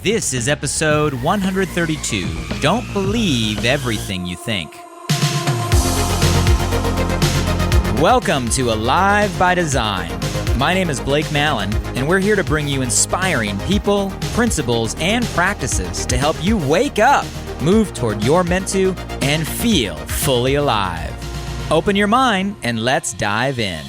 This is episode 132. Don't believe everything you think. Welcome to Alive by Design. My name is Blake Mallon, and we're here to bring you inspiring people, principles, and practices to help you wake up, move toward your meant to, and feel fully alive. Open your mind and let's dive in.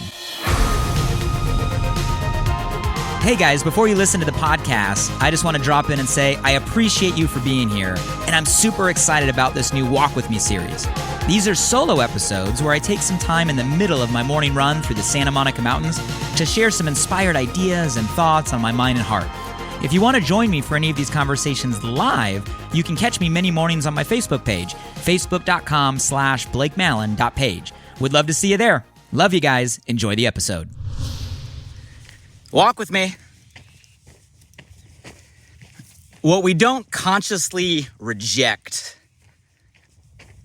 Hey guys, before you listen to the podcast, I just want to drop in and say I appreciate you for being here, and I'm super excited about this new Walk With Me series. These are solo episodes where I take some time in the middle of my morning run through the Santa Monica Mountains to share some inspired ideas and thoughts on my mind and heart. If you want to join me for any of these conversations live, you can catch me many mornings on my Facebook page, facebook.com/blakemallon.page. Would love to see you there. Love you guys. Enjoy the episode. Walk with me. What we don't consciously reject,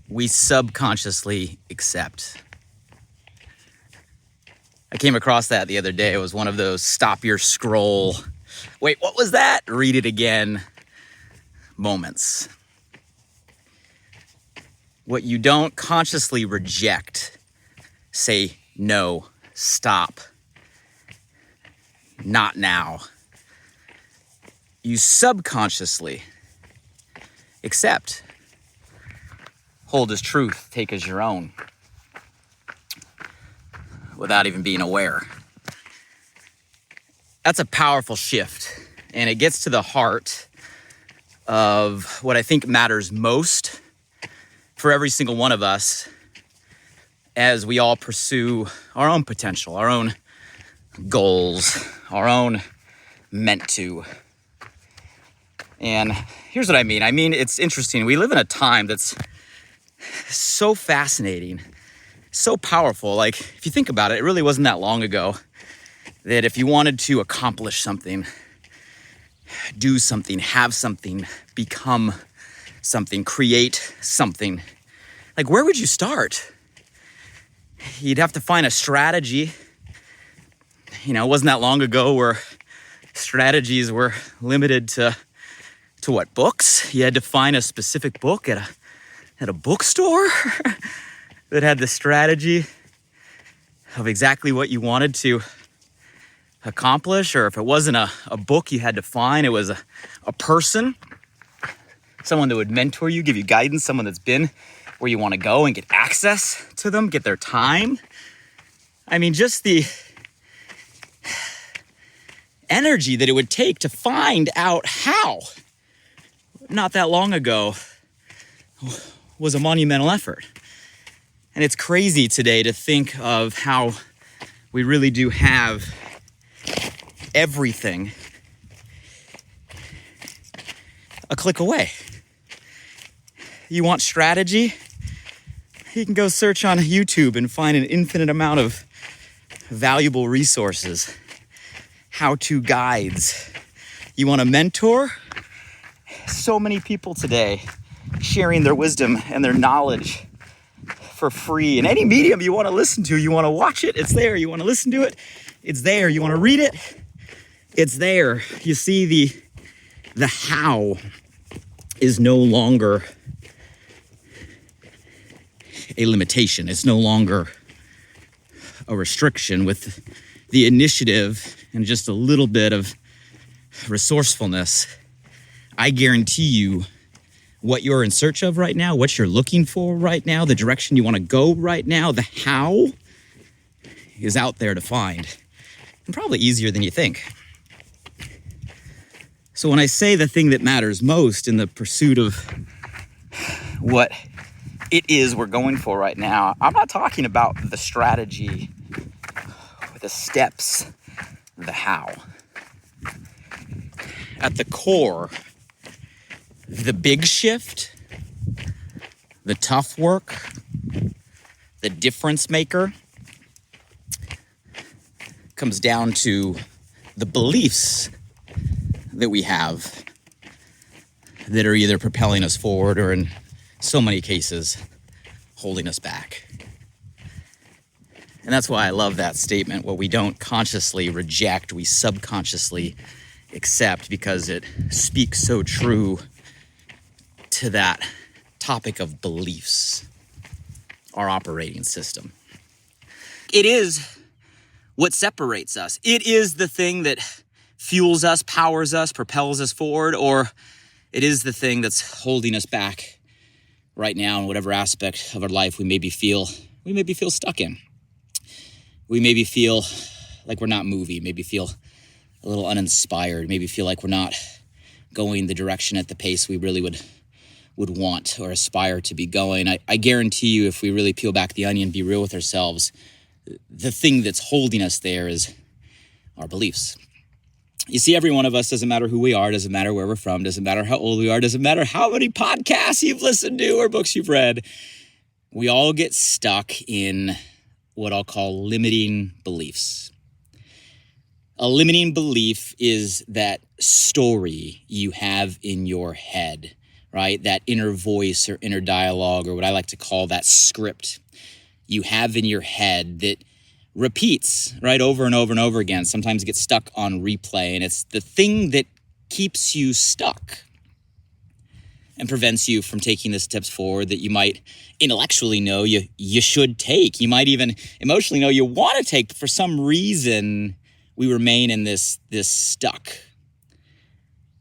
we subconsciously accept. I came across that the other day. It was one of those stop your scroll, wait, what was that? Read it again moments. What you don't consciously reject, say no, stop, not now. You subconsciously accept, hold as truth, take as your own, without even being aware. That's a powerful shift, and it gets to the heart of what I think matters most for every single one of us as we all pursue our own potential, our own goals, our own meant to. And here's what I mean. It's interesting. We live in a time that's so fascinating, so powerful. Like, if you think about it, it really wasn't that long ago that if you wanted to accomplish something, do something, have something, become something, create something, like, where would you start? You'd have to find a strategy. You know, it wasn't that long ago where strategies were limited to what, books? You had to find a specific book at a bookstore that had the strategy of exactly what you wanted to accomplish. Or if it wasn't a book you had to find, it was a person, someone that would mentor you, give you guidance, someone that's been where you want to go and get access to them, get their time. Just the energy that it would take to find out how, not that long ago, was a monumental effort. And it's crazy today to think of how we really do have everything a click away. You want strategy? You can go search on YouTube and find an infinite amount of valuable resources, how-to guides. You want a mentor? So many people today sharing their wisdom and their knowledge for free. In any medium you want to listen to, you want to watch it, it's there. You want to listen to it, it's there. You want to read it, it's there. You see, the how is no longer a limitation. It's no longer a restriction. With the initiative and just a little bit of resourcefulness, I guarantee you what you're in search of right now, what you're looking for right now, the direction you want to go right now, the how is out there to find, and probably easier than you think. So when I say the thing that matters most in the pursuit of what it is we're going for right now, I'm not talking about the strategy, the steps, the how. At the core, the big shift, the tough work, the difference maker comes down to the beliefs that we have that are either propelling us forward or, in so many cases, holding us back. And that's why I love that statement. What we don't consciously reject, we subconsciously accept because it speaks so true to that topic of beliefs, our operating system. It is what separates us. It is the thing that fuels us, powers us, propels us forward, or it is the thing that's holding us back right now in whatever aspect of our life we maybe feel stuck in. We maybe feel like we're not moving, maybe feel a little uninspired, maybe feel like we're not going the direction at the pace we really would want or aspire to be going. I guarantee you, if we really peel back the onion, be real with ourselves, the thing that's holding us there is our beliefs. You see, every one of us, doesn't matter who we are, doesn't matter where we're from, doesn't matter how old we are, doesn't matter how many podcasts you've listened to or books you've read, we all get stuck in what I'll call limiting beliefs. A limiting belief is that story you have in your head, right? That inner voice or inner dialogue, or what I like to call that script you have in your head that repeats, right, over and over and over again. Sometimes it gets stuck on replay, and it's the thing that keeps you stuck and prevents you from taking the steps forward that you might intellectually know you should take. You might even emotionally know you want to take, but for some reason we remain in this stuck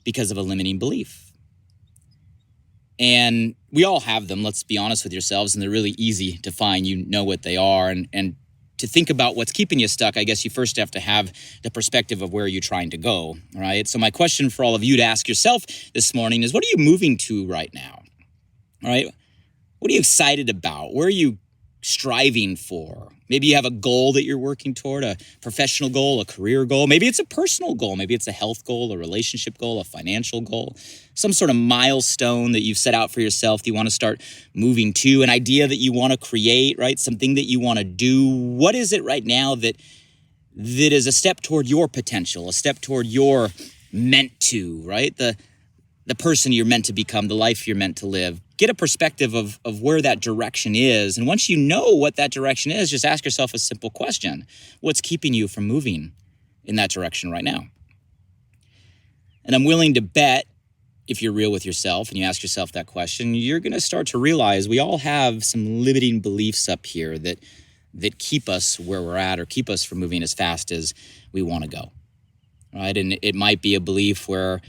because of a limiting belief. And we all have them, let's be honest with yourselves, and they're really easy to find. You know what they are, and to think about what's keeping you stuck, I guess you first have to have the perspective of where you're trying to go, right? So my question for all of you to ask yourself this morning is, what are you moving to right now, all right? What are you excited about? Where are you striving for? Maybe you have a goal that you're working toward, a professional goal, a career goal. Maybe it's a personal goal. Maybe it's a health goal, a relationship goal, a financial goal, some sort of milestone that you've set out for yourself that you want to start moving to, an idea that you want to create, right? Something that you want to do. What is it right now that is a step toward your potential, a step toward your meant to, right? The person you're meant to become, the life you're meant to live. Get a perspective of where that direction is. And once you know what that direction is, just ask yourself a simple question. What's keeping you from moving in that direction right now? And I'm willing to bet, if you're real with yourself and you ask yourself that question, you're going to start to realize we all have some limiting beliefs up here that keep us where we're at or keep us from moving as fast as we want to go, right? And it might be a belief where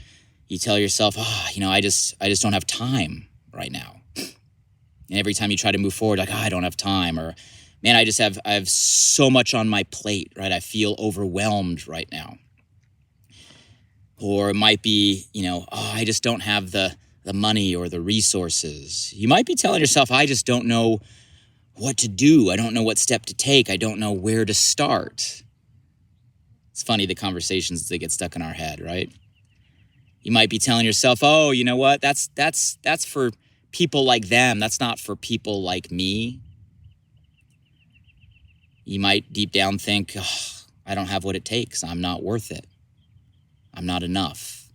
you tell yourself, I just don't have time right now. And every time you try to move forward, like, I don't have time, or man, I have so much on my plate, right? I feel overwhelmed right now. Or it might be, I just don't have the money or the resources. You might be telling yourself, I just don't know what to do. I don't know what step to take. I don't know where to start. It's funny, the conversations that get stuck in our head, right? You might be telling yourself, oh, you know what? That's for people like them. That's not for people like me. You might deep down think, I don't have what it takes. I'm not worth it. I'm not enough.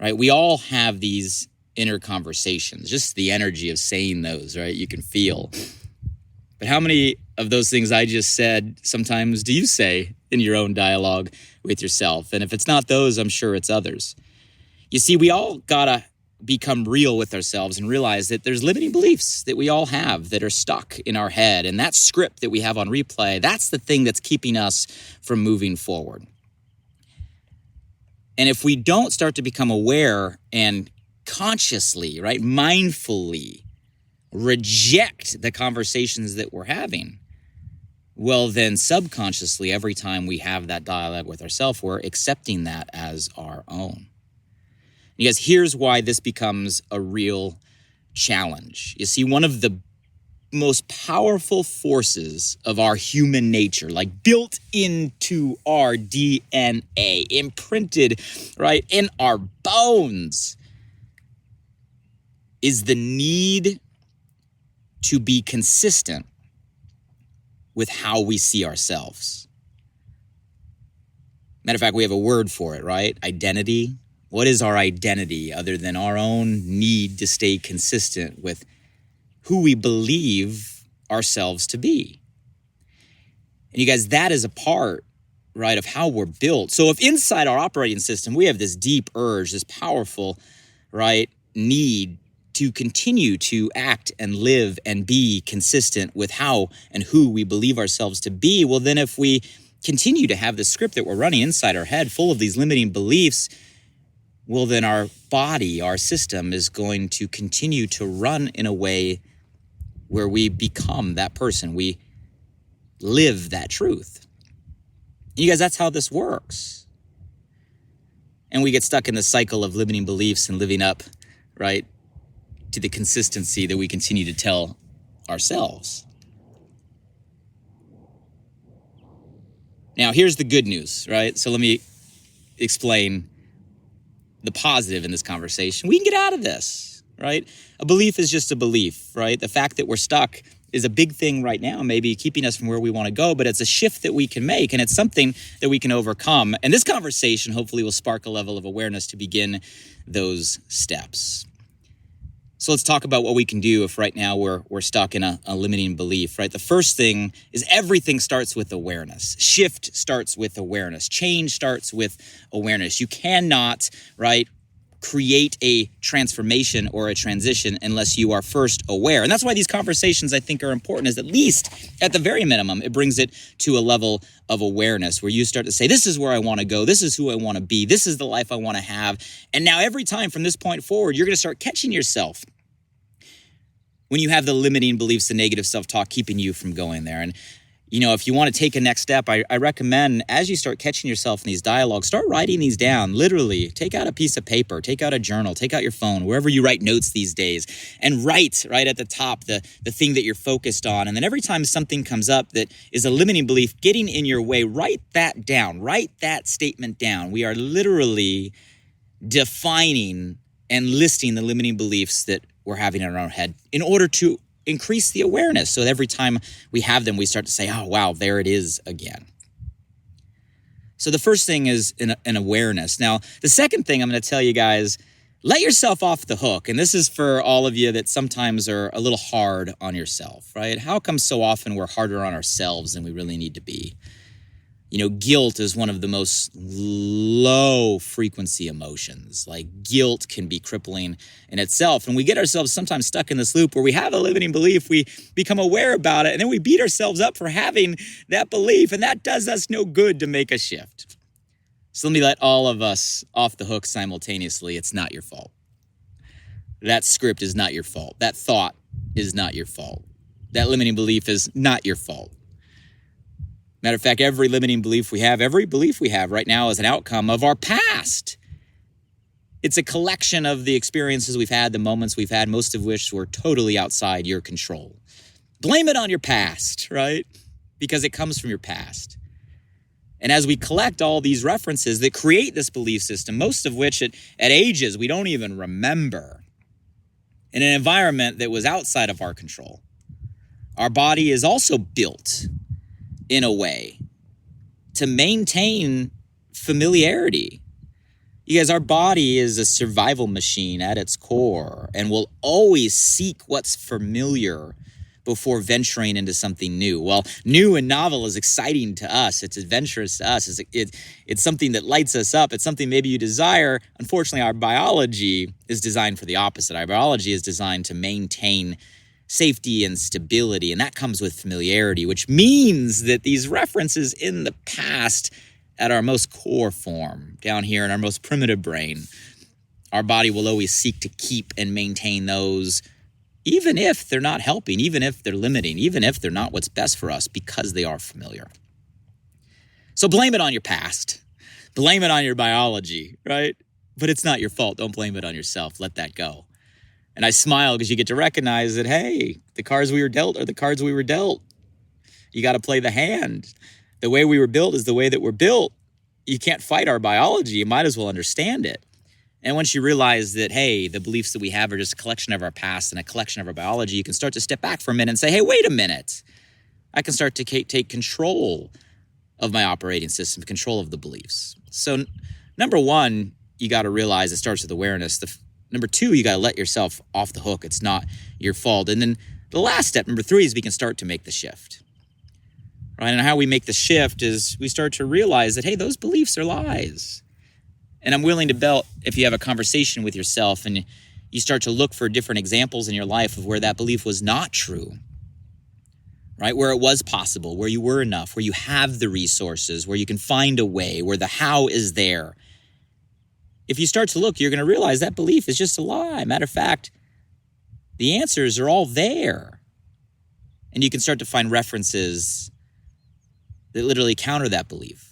Right? We all have these inner conversations, just the energy of saying those, right? You can feel. But how many of those things I just said sometimes do you say in your own dialogue with yourself? And if it's not those, I'm sure it's others. You see, we all gotta become real with ourselves and realize that there's limiting beliefs that we all have that are stuck in our head. And that script that we have on replay, that's the thing that's keeping us from moving forward. And if we don't start to become aware and consciously, right, mindfully reject the conversations that we're having, well, then subconsciously, every time we have that dialogue with ourselves, we're accepting that as our own. Because here's why this becomes a real challenge. You see, one of the most powerful forces of our human nature, like built into our DNA, imprinted, right, in our bones, is the need to be consistent with how we see ourselves. Matter of fact, we have a word for it, right? Identity. What is our identity other than our own need to stay consistent with who we believe ourselves to be? And you guys, that is a part right, of how we're built. So if inside our operating system, we have this deep urge, this powerful, right, need to continue to act and live and be consistent with how and who we believe ourselves to be, well, then if we continue to have the script that we're running inside our head full of these limiting beliefs, well, then our body, our system is going to continue to run in a way where we become that person. We live that truth. You guys, that's how this works. And we get stuck in the cycle of limiting beliefs and living up, right, to the consistency that we continue to tell ourselves. Now, here's the good news, right? So let me explain the positive in this conversation. We can get out of this, right? A belief is just a belief, right? The fact that we're stuck is a big thing right now, maybe keeping us from where we want to go, but it's a shift that we can make, and it's something that we can overcome. And this conversation hopefully will spark a level of awareness to begin those steps. So let's talk about what we can do if right now we're stuck in a limiting belief, right? The first thing is everything starts with awareness. Shift starts with awareness. Change starts with awareness. You cannot, right, create a transformation or a transition unless you are first aware. And that's why these conversations, I think, are important, is at least at the very minimum, it brings it to a level of awareness where you start to say, this is where I want to go. This is who I want to be. This is the life I want to have. And now every time from this point forward, you're going to start catching yourself when you have the limiting beliefs, the negative self-talk keeping you from going there. And, you know, if you want to take a next step, I recommend as you start catching yourself in these dialogues, start writing these down. Literally, take out a piece of paper, take out a journal, take out your phone, wherever you write notes these days, and write right at the top the thing that you're focused on. And then every time something comes up that is a limiting belief getting in your way, write that down, write that statement down. We are literally defining and listing the limiting beliefs that we're having in our own head in order to increase the awareness. So every time we have them, we start to say, oh, wow, there it is again. So the first thing is an awareness. Now, the second thing I'm going to tell you guys, let yourself off the hook. And this is for all of you that sometimes are a little hard on yourself, right? How come so often we're harder on ourselves than we really need to be? You know, guilt is one of the most low frequency emotions. Like guilt can be crippling in itself. And we get ourselves sometimes stuck in this loop where we have a limiting belief, we become aware about it, and then we beat ourselves up for having that belief. And that does us no good to make a shift. So let me let all of us off the hook simultaneously. It's not your fault. That script is not your fault. That thought is not your fault. That limiting belief is not your fault. Matter of fact, every limiting belief we have, every belief we have right now is an outcome of our past. It's a collection of the experiences we've had, the moments we've had, most of which were totally outside your control. Blame it on your past, right? Because it comes from your past. And as we collect all these references that create this belief system, most of which at ages we don't even remember, in an environment that was outside of our control, our body is also built in a way to maintain familiarity. You guys, our body is a survival machine at its core and will always seek what's familiar before venturing into something new. Well, new and novel is exciting to us. It's adventurous to us. It's something that lights us up. It's something maybe you desire. Unfortunately, our biology is designed for the opposite. Our biology is designed to maintain safety and stability, and that comes with familiarity, which means that these references in the past at our most core form, down here in our most primitive brain, our body will always seek to keep and maintain those, even if they're not helping, even if they're limiting, even if they're not what's best for us, because they are familiar. So blame it on your past. Blame it on your biology, right? But it's not your fault. Don't blame it on yourself. Let that go. And I smile because you get to recognize that, hey, the cards we were dealt are the cards we were dealt. You got to play the hand. The way we were built is the way that we're built. You can't fight our biology. You might as well understand it. And once you realize that, hey, the beliefs that we have are just a collection of our past and a collection of our biology, you can start to step back for a minute and say, hey, wait a minute. I can start to take control of my operating system, control of the beliefs. So number one, you got to realize it starts with awareness. Number two, you got to let yourself off the hook. It's not your fault. And then the last step, number three, is we can start to make the shift. right? And how we make the shift is we start to realize that, hey, those beliefs are lies. And I'm willing to bet if you have a conversation with yourself and you start to look for different examples in your life of where that belief was not true, right? Where it was possible, where you were enough, where you have the resources, where you can find a way, where the how is there. If you start to look, you're going to realize that belief is just a lie. Matter of fact, the answers are all there. And you can start to find references that literally counter that belief.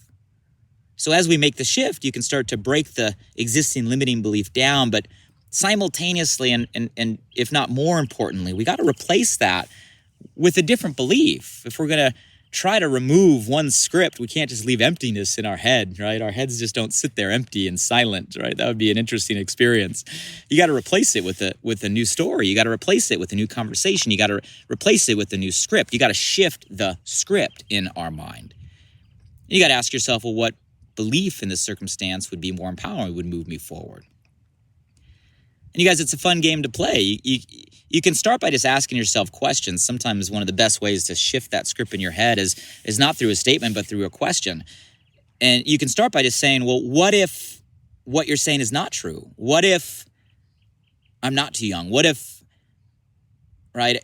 So as we make the shift, you can start to break the existing limiting belief down, but simultaneously, and if not more importantly, we got to replace that with a different belief. If we're going to try to remove one script, we can't just leave emptiness in our head, right? Our heads just don't sit there empty and silent, right? That would be an interesting experience. You got to replace it with a new story. You got to replace it with a new conversation. You got to replace it with a new script. You got to shift the script in our mind. You got to ask yourself, well, what belief in this circumstance would be more empowering, would move me forward? And you guys, it's a fun game to play. You can start by just asking yourself questions. Sometimes one of the best ways to shift that script in your head is not through a statement, but through a question. And you can start by just saying, well, what if what you're saying is not true? What if I'm not too young? What if, right,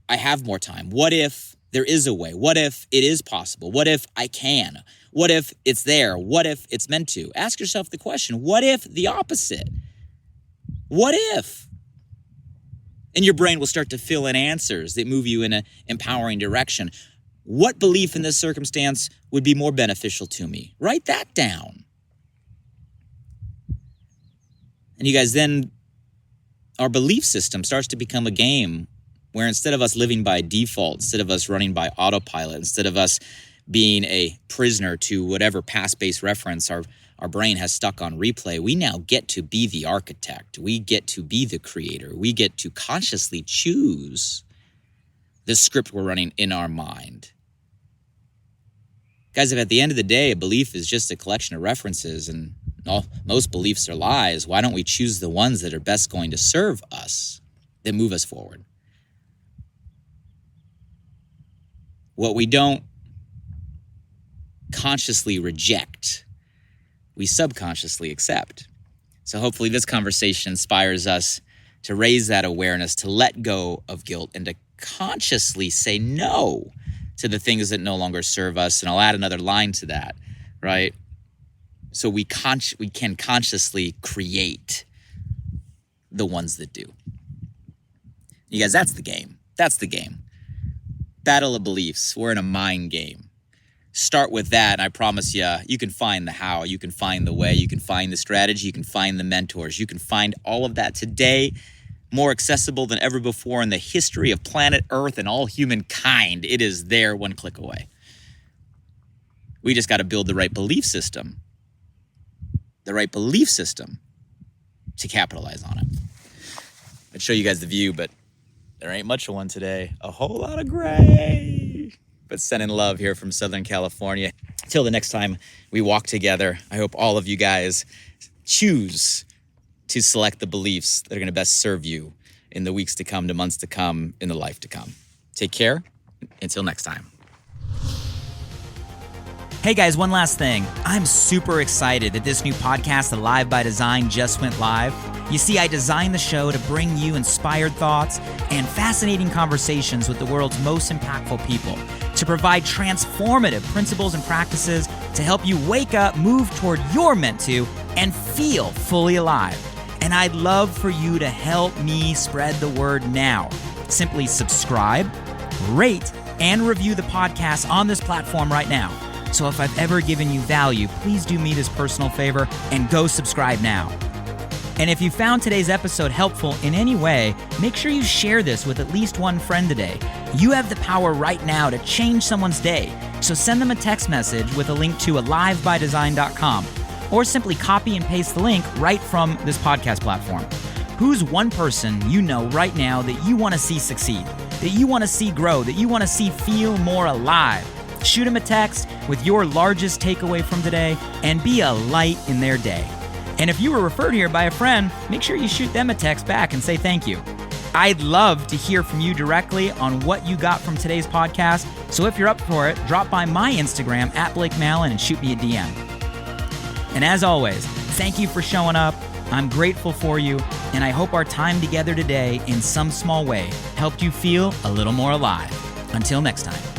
I have more time? What if there is a way? What if it is possible? What if I can? What if it's there? What if it's meant to? Ask yourself the question, what if the opposite? What if? And your brain will start to fill in answers that move you in an empowering direction. What belief in this circumstance would be more beneficial to me? Write that down. And you guys, then our belief system starts to become a game where instead of us living by default, instead of us running by autopilot, instead of us being a prisoner to whatever past-based reference our brain has stuck on replay, we now get to be the architect. We get to be the creator. We get to consciously choose the script we're running in our mind. Guys, if at the end of the day, a belief is just a collection of references and most beliefs are lies, why don't we choose the ones that are best going to serve us, that move us forward? What we don't consciously reject, we subconsciously accept. So hopefully this conversation inspires us to raise that awareness, to let go of guilt, and to consciously say no to the things that no longer serve us. And I'll add another line to that, right? So we can consciously create the ones that do. You guys, that's the game. That's the game. Battle of beliefs. We're in a mind game. Start with that, and I promise you, you can find the how, you can find the way, you can find the strategy, you can find the mentors, you can find all of that today, more accessible than ever before in the history of planet Earth and all humankind. It is there, one click away. We just got to build the right belief system to capitalize on it. I'd show you guys the view, but there ain't much of one today. A whole lot of gray. But sending love here from Southern California. Till the next time we walk together, I hope all of you guys choose to select the beliefs that are going to best serve you in the weeks to come, the months to come, in the life to come. Take care. Until next time. Hey guys, one last thing. I'm super excited that this new podcast, Alive by Design, just went live. You see, I designed the show to bring you inspired thoughts and fascinating conversations with the world's most impactful people, to provide transformative principles and practices to help you wake up, move toward your meant to, and feel fully alive. And I'd love for you to help me spread the word now. Simply subscribe, rate, and review the podcast on this platform right now. So if I've ever given you value, please do me this personal favor and go subscribe now. And if you found today's episode helpful in any way, make sure you share this with at least one friend today. You have the power right now to change someone's day. So send them a text message with a link to alivebydesign.com, or simply copy and paste the link right from this podcast platform. Who's one person you know right now that you want to see succeed, that you want to see grow, that you want to see feel more alive? Shoot them a text with your largest takeaway from today and be a light in their day. And if you were referred here by a friend, make sure you shoot them a text back and say thank you. I'd love to hear from you directly on what you got from today's podcast. So if you're up for it, drop by my Instagram at Blake Mallon and shoot me a DM. And as always, thank you for showing up. I'm grateful for you, and I hope our time together today in some small way helped you feel a little more alive. Until next time.